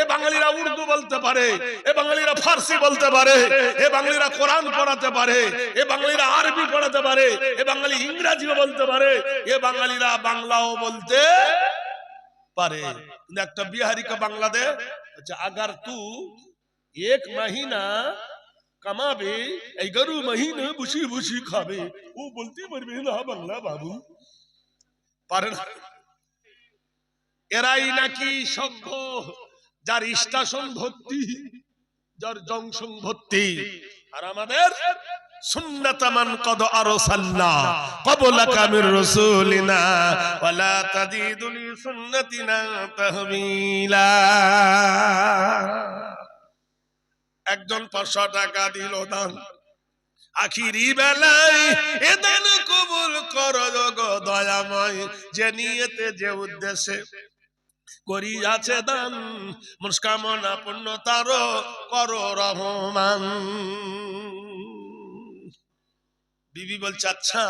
এ বাঙালিরা উর্দু বলতে পারে এ বাঙালিরা ফার্সি বলতে পারে এ বাঙালিরা কোরআন পড়াতে পারে এ বাঙালিরা আরবি পড়াতে পারে এ বাঙালি ইংরেজিও বলতে পারে এ বাঙালিরা বাংলাও বলতে পারে একটা বিহারি কা বাংলাদেশ আচ্ছা अगर तू एक महीना कमाबे 11 महीने बुशी बुशी खाबे ও বলতে পারবে না বাংলা বাবু পারে না এরাই নাকি সভ্য যার স্টেশন ভর্তি যার জংশন ভর্তি আর আমাদের সুন্নাত মান কদ আরসালনা ক্বাবলাকা মির রাসূলিনা ওয়ালা তাজিদু লি সুন্নাতিনা তাহবিলা একজন 500 টাকা দিল দান আখিরি বেলায় এ দান কবুল করো গো দয়াময় যে নিয়তে যে উদ্দেশ্যে করিয়াছে দান মুস্কামনা পূর্ণ তার করো রহমান বিবি বলছে আচ্ছা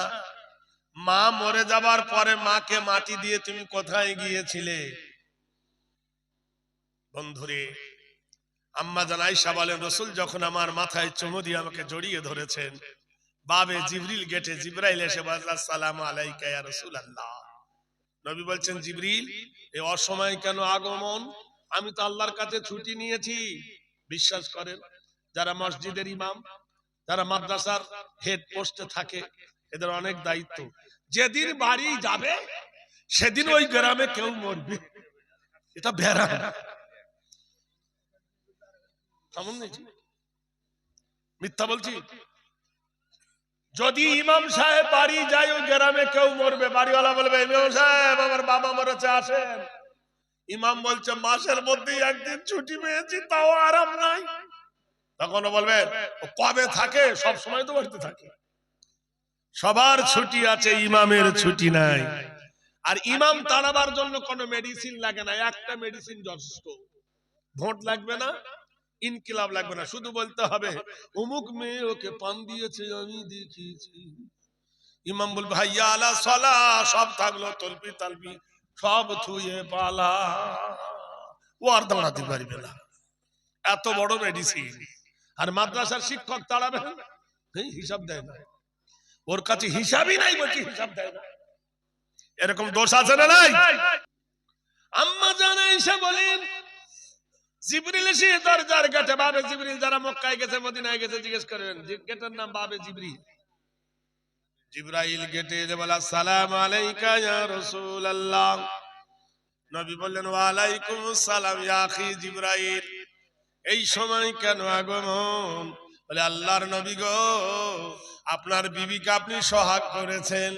মা মরে যাবার পরে মাকে মাটি দিয়ে তুমি কোথায় গিয়েছিলে বন্ধুরে আম্মা জান আয়েশা বলেন রাসূল যখন আমার মাথায় চুমু দিয়ে আমাকে জড়িয়ে ধরেছেন বাবে জিবরিল গেটে জিবরাইল এসে বলল আসসালামু আলাইকা ইয়া রাসূলুল্লাহ নবী বলছেন জিবরিল এই অসময় কেন আগমন আমি তো আল্লাহর কাছে ছুটি নিয়েছি বিশ্বাস করেন যারা মসজিদের ইমাম যারা মাদ্রাসার হেড পোস্টে থাকে এদের অনেক দায়িত্ব যেদিন বাড়ি যাবে সেদিন ওই গ্রামে কেউ মরবে এটা বেড়া মিথ্যা বলছি যদি ইমাম সাহেব বাড়ি যায় ওই গ্রামে কেউ মরবে বাড়িওয়ালা বলবে ইমাম সাহেব আমার বাবা মরেছে আসেন ইমাম বলছে মাসের মধ্যে একদিন ছুটি পেয়েছি তাও আরাম নাই তখন বলবে কবে থাকে সব সময় তো বাড়িতে থাকে সবার ছুটি আছে ইমামের ছুটি নাই আর ইমাম তাড়াবার জন্য কোনো মেডিসিন লাগে না একটা মেডিসিন যথেষ্ট ভোট লাগবে না ইনকিলাব লাগবে না শুধু বলতে হবে অমুক মেয়ে ওকে পান দিয়েছে আমি দেখিয়েছি ইমাম বলবে হাইয়া আলা সালাহ, সব থাকলো তলবি তালবি সব থুয়ে পালা, ও আর দাঁড়াতে পারবে না, এত বড় মেডিসিন। আর মাদ্রাসার শিক্ষক তাড়াবে, হিসাব দেয় না, ওর কাছে হিসাবই নাই, বলছি হিসাব দেয় না। এরকম দোষ আছে না নাই? আম্মা জানা এসে বলেন জিবরিল এসে দরজার কাছে, বাবে জিবরিল যারা মক্কায় গেছে মদিনায় গেছে জিজ্ঞেস করেন, গেটের নাম বাবে জিবরিল। জিবরাইল গেটে যে বলে আসসালামু আলাইকা ইয়া রাসূলুল্লাহ, নবী বললেন ওয়া আলাইকুমুস সালাম ইয়া আখি জিবরাইল। এই সময় কেন আগমন? বলে আল্লাহর নবী গো, আপনার বিবিকে আপনি সোহাগ করেছেন,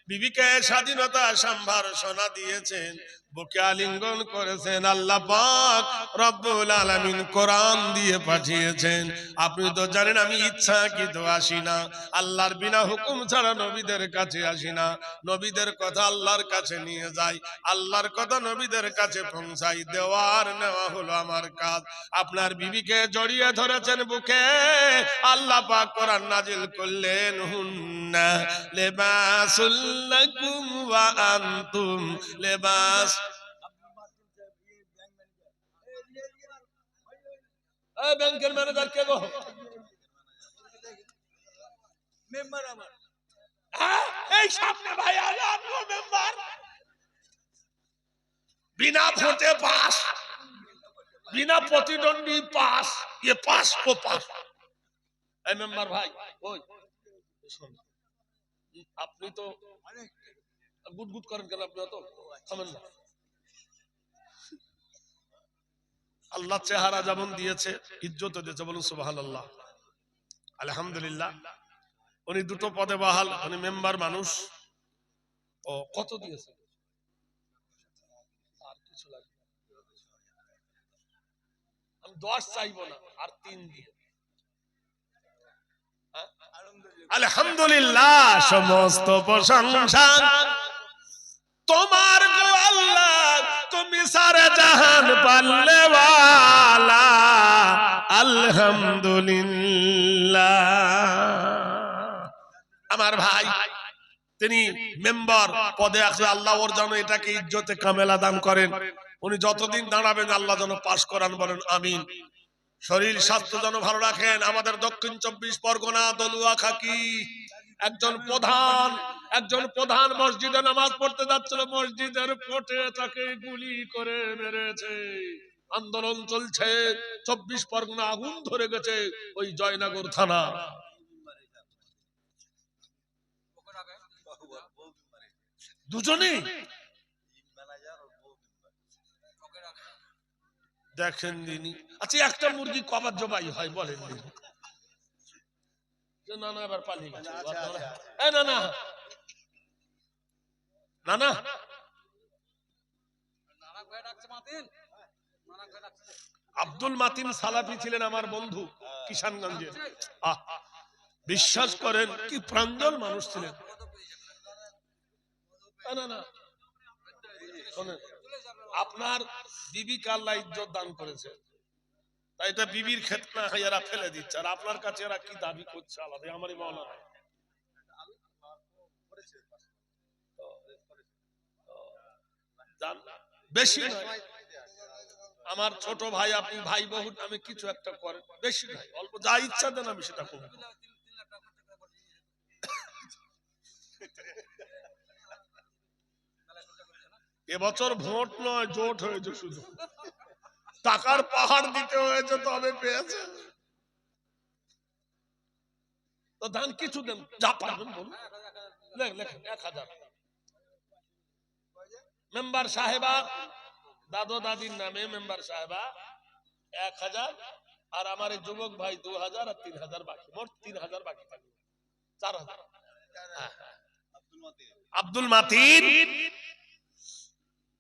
বিবিকে স্বাধীনতা সম্ভাষণা দিয়েছেন, বুকে আলিঙ্গন করেছেন, আল্লাহ পাক রব্বুল আলামিন কোরআন দিয়ে পাঠিয়েছেন। আপনি তো জানেন আমি ইচ্ছাকৃত আসি না, আল্লাহর বিনা হুকুম ছাড়া নবীদের কাছে আসি না, নবীদের কথা আল্লাহর কাছে নিয়ে যাই, আল্লাহর কথা নবীদের কাছে পৌঁছাই, দেওয়ার নেওয়া হলো আমার কাজ। আপনার বিবিকে জড়িয়ে ধরেছেন বুকে, আল্লাহ পাক কোরআন নাজিল করলেন হুন্না লিবাসুল লাকুম ওয়া আনতুম লিবাস। এই ব্যাংকের ম্যানেজার কে গো? মেম্বার আমার। এই সামনে ভাই আনবো মেম্বার, বিনা ভোটে পাস, বিনা প্রতিদ্বন্দ্বী পাস, ये পাস ও পাস। এই মেম্বার ভাই, ওই আপনি তো গুদগুদ করেন কেন? আপনি তো থামেন না। আল্লাহ চেহারা যেমন দিয়েছে ইজ্জত দিয়েছে, বলুন সুবহানাল্লাহ, আলহামদুলিল্লাহ। উনি দুটো পদে বহাল, উনি মেম্বার মানুষ। ও কত দিয়েছে? আর কিছু লাগবে, আমি 10 চাইবো না, আর 3 দিয়ে। আলহামদুলিল্লাহ, সমস্ত প্রশংসা তোমার গো আল্লাহ, তুমি সারা জাহান পালনে ওয়ালা, আলহামদুলিল্লাহ। আমার ভাই তিনি মেম্বার পদে আছে, আল্লাহ ওর যেন এটাকে ইজ্জতে কামেলা দান করেন। উনি যতদিন দাঁড়াবেন আল্লাহ যেন পাশ করান, বলেন আমিন। শরীর স্বাস্থ্য যেন ভালো রাখেন। আমাদের দক্ষিণ 24 পরগনা দলুয়া খাকি একজন প্রধান মসজিদে নামাজ পড়তে যাচ্ছিল, মসজিদের কোটে তাকে গুলি করে মেরেছে। আন্দোলন চলছে, 24 পরগনা আগুন ধরে গেছে ওই জয়নগর থানা। দুজনে দেখেন দিনই। আচ্ছা, একটা মুরগি কবার জবাই হয় বলেন দিন? না না, এবার পালিয়ে গেছে। না না না না, আব্দুল মাতিন সালাফি ছিলেন আমার বন্ধু কিষানগঞ্জের। বিশ্বাস করেন কি প্রাঞ্জল মানুষ ছিলেন। না না, আপনার বিবিকে আল্লাহ ইজ্জত দান করেছে, তাই এটা বিবির ক্ষেত্রে না হয় এরা ফেলে দিচ্ছে, আর আপনার কাছে এরা কি দাবি করছে আলাদা। আমারই মাওলানা বেশি নয়, আমার ছোট ভাই, আপনি ভাই বহু আমি কিছু একটা করেন, বেশি নয়, অল্প যা ইচ্ছা দেন আমি সেটা করব। এবছর ভোট নয়, জোট হয়েছে, শুধু টাকার পাহাড় দিতে হয়েছে, তবে পেয়েছে। তো ধান কিছু দেন, যা পারবেন বলুন, লেখেন 1000। মেম্বার সাহেবা, দাদু দাদির নামে মেম্বার সাহেবা 1000, আর আমার এই যুবক ভাই 2000, আর 3000 বাকি, মোট 3000 বাকি থাকবে, 4000। আব্দুল মাতিন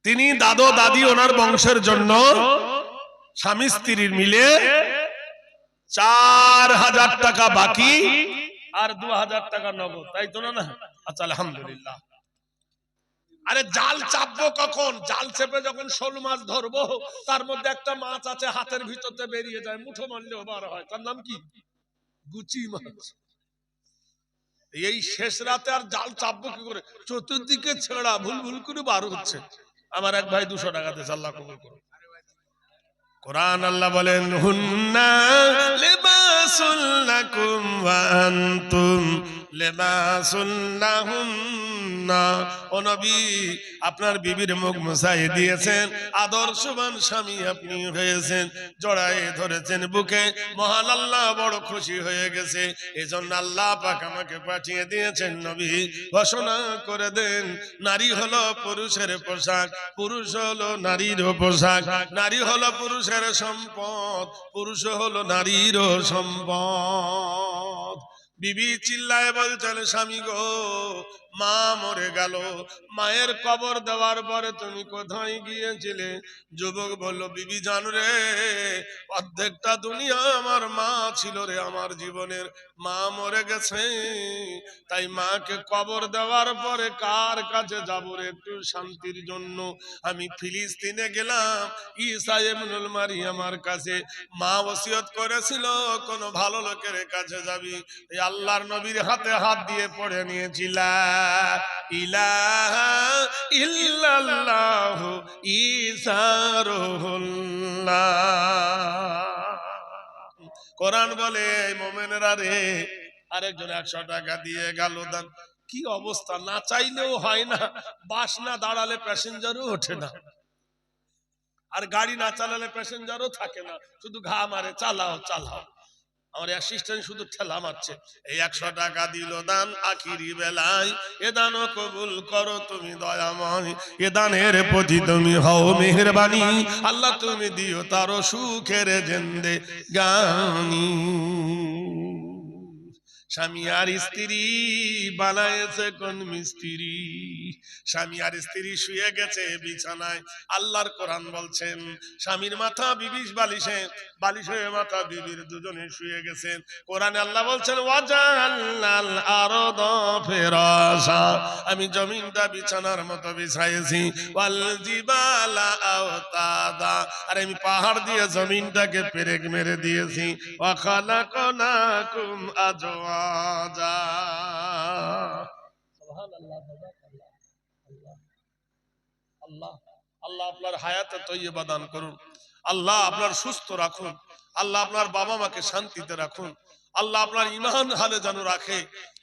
তিনি দাদু দাদি ওনার বংশের জন্য স্বামী স্ত্রীর মিলে 4000 টাকা বাকি, আর 2000 টাকা নগদ, তাই তো না? আচ্ছা, আলহামদুলিল্লাহ। আরে জাল চাপবো কখন? জাল চেপে যখন শোল মাছ ধরবো, তার মধ্যে একটা মাছ আছে হাতের ভিতরতে বেরিয়ে যায়, মুঠো মারলেও বার হয়, তার নাম কি? গুচি মাছ। এই শেষ রাতে আর জাল চাপবো কি করে, চতুর্দিকে ছেড়া ভুল ভুল করে বার হচ্ছে। আমার এক ভাই 200 টাকা দিয়েছে, আল্লাহ কবুল করুন। কোরআন আল্লাহ বলেন হুন্না লিবাসুল লাকুম ওয়া আনতুম লিবাসুল লাহুন্না। ও নবী, আপনার বিবির মুখ মুছাই দিয়েছেন, আদর্শবান স্বামী আপনি হয়েছেন, জড়ায়ে ধরেছেন বুকে, মহান আল্লাহ বড় খুশি হয়ে গেছে। এজন্য আল্লাহ পাক আমাকে পাঠিয়ে দিয়েছেন নবী, ঘোষণা করে দেন নারী হলো পুরুষের পোশাক, পুরুষ হলো নারীর পোশাক, নারী হলো পুরুষের সম্পদ, পুরুষ হলো নারীর সম্পদ। বিবি চিল্লায় বলছেন স্বামী গো, মা মরে গেল, মায়ের কবর দেওয়ার পরে তুমি কোথায় গিয়েছিলে? যুবক বলল বিবি জান রে, অর্ধেকটা দুনিয়া আমার মা ছিল রে, আমার জীবনের মা মরে গেছে, তাই মাকে কবর দেওয়ার পরে কার কাছে যাবো রে একটু শান্তির জন্য? আমি ফিলিস্তিনে গেলাম ঈসা ইবনুল মারইয়ামের কাছে, মা ওসিয়ত করেছিল কোন ভালো লোকের কাছে যাবি, এই আল্লাহর নবীর হাতে হাত দিয়ে পড়ে নিয়েছিল ইলাহা ইল্লাল্লাহু ঈসা রুহুল্লাহ। কোরআন বলে মোমেনেরা রে, আরেকজন 100 টাকা দিয়ে গেল দান। কি অবস্থা, না চাইলেও হয় না, বাস না দাঁড়ালে প্যাসেঞ্জারও ওঠে না, আর গাড়ি না চালালে প্যাসেঞ্জারও থাকে না, শুধু ঘা মারে চালাও চালাও। আমার অ্যাসিস্ট্যান্ট শুধু ঠেলা মারছে। এই 100 টাকা দিল দান আখিরি বেলায়, এ দানও কবুল করো তুমি দয়াময়, এ দানের প্রতি তুমি হও মেহেরবানি, আল্লাহ তুমি দিও তারও সুখের জিন্দে গানি। স্বামী আর স্ত্রী বানায়েছে কোন মিস্ত্রি, স্বামী আর স্ত্রী শুয়ে গেছে বিছানায়, আল্লাহর কোরআন বলছেন স্বামীর মাথা বিবির বালিশে, বালিশে মাথা বিবির, দুজনে শুয়ে গেছেন। কোরআনে আল্লাহ বলছেন ওয়াজাল্লাল আরদা ফিরাশা, আমি জমিনটা বিছানার মতো বিছাইছি, ওয়াল জিবালা আওতাদা, আর আমি পাহাড় দিয়ে জমিনটাকে পেরেক মেরে দিয়েছি, ওয়া খালাকনাকুম আজওয়াজা। সুবহানাল্লাহ। আল্লাহ আল্লাহ আপনার হায়াতে তৈয়বা দান করুন, আল্লাহ আপনার সুস্থ রাখুন, আল্লাহ আপনার বাবা মাকে শান্তিতে রাখুন, আল্লাহ আপনার ঈমান হালে যেন রাখে,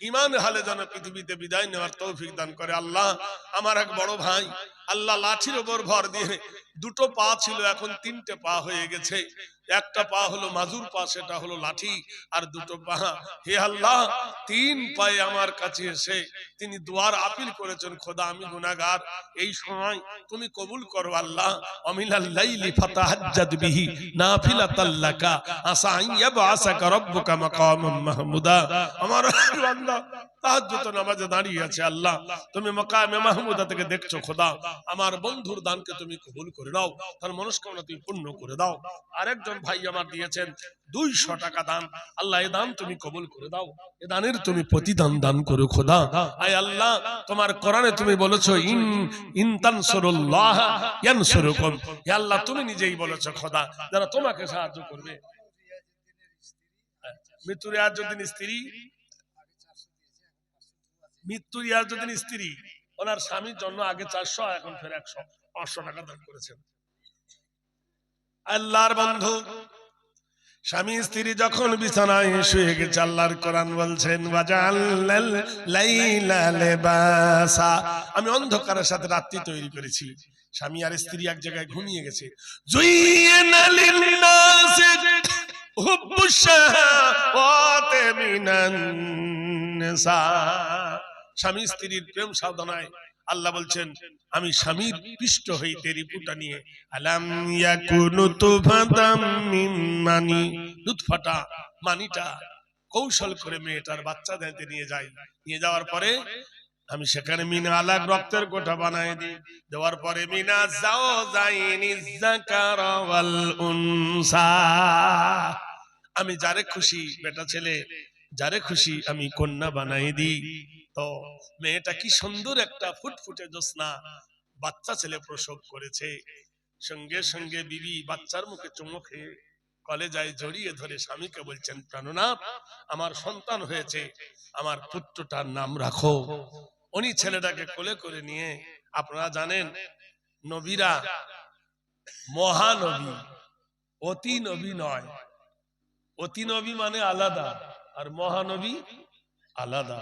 ঈমান হালে যেন পৃথিবীতে বিদায় নেওয়ার তৌফিক দান করে। আল্লাহ আমার এক বড় ভাই আল্লাহ লাঠির উপর ভর দিয়ে, 2টো পা ছিল এখন 3টে পা হয়ে গেছে, একটা পা হলো মাজুর পা, সেটা হলো লাঠি, আর 2টো পা। হে আল্লাহ, 3 পায়ে আমার কাছে এসে তিনি দুয়ার আপিল করেছেন, খোদা আমি গুনাহগার, এই সময় তুমি কবুল করো আল্লাহ। আমিনাল লাইলি ফাতাহাজ্জাদ বিহি নাফিলাতাল লাকা আসা আন ইয়াবআসাকা রাব্বুকা মাকামান মাহমুদা। আমার বান্দা তাহাজ্জুদ নামাজে দাঁড়িয়ে আছে, আল্লাহ তুমি মাকামে মাহমুদা থেকে দেখছো, খোদা আমার বন্ধুর দানকে তুমি কবুল করে দাও, তার মনস্কামনা তুমি পূর্ণ করে দাও। আরেকজন ভাই আমার দিয়েছেন 200 টাকা দান, আল্লাহ এই দান তুমি কবুল করে দাও, এই দানের তুমি প্রতিদান দান করো খোদা। আয় আল্লাহ, তোমার কোরআনে তুমি বলেছো ইন তানসুরুল্লাহ ইয়ানসুরুকুম, হে আল্লাহ তুমি নিজেই বলেছো খোদা যারা তোমাকে সাহায্য করবে। মৃত্যুর ইয়াজুদ্দিন স্ত্রী, মৃত্যুর ইয়াজুদ্দিন স্ত্রী ওনার স্বামীর জন্য আগে 400, এখন ফের 100, 500 টাকা দান করেছেন। আল্লাহর বন্ধু, স্বামী স্ত্রী যখন বিছানায় শুয়ে গেছে, আল্লাহর কোরআন বলছেন ওয়াজাল্লাল লাইলা লিবাসা, আমি অন্ধকারের সাথে রাত্রি তৈরি করেছি। স্বামী আর স্ত্রী এক জায়গায় ঘুমিয়ে গেছে। জুইনা লিন্নাসি হুব্বুশ শাহাওয়াতি মিনান নিসা, স্বামী স্ত্রীর প্রেম সাধনায় আল্লাহ বলছেন আমি স্বামীর পৃষ্ঠ হইতে রিপুটা নিয়ে, আলাম ইয়াকুনু তুফাতাম মিন মানি, দুধফাটা মানিটা কৌশল করে মেয়েটার বাচ্চা দিতে নিয়ে যাই, নিয়ে যাওয়ার পরে আমি সেখানে মিনা আলাগ রক্তের গোটা বানায় দিই, দেওয়ার পরে মিনা যাও যাইনি যাকার ওয়াল উনসা, আমি যারে খুশি বেটা ছেলে, যারে খুশি আমি কন্যা বানাই দিই। তো মেয়েটা কি সুন্দর একটা ফুটফুটে জ্যোৎস্না বাচ্চা ছেলে প্রসব করেছে। সঙ্গে সঙ্গে বিবি বাচ্চার মুখে চুমু খেয়ে কলেজায় জড়িয়ে ধরে স্বামীকে বলছেন, প্রাণনাথ আমার সন্তান হয়েছে, আমার পুত্রটার নাম রাখো। উনি ছেলেটাকে কোলে করে নিয়ে, আপনারা জানেন নবীরা মহানবী, অতি নবী নয়। অতি নবী মানে আলাদা, আর মহানবী আলাদা।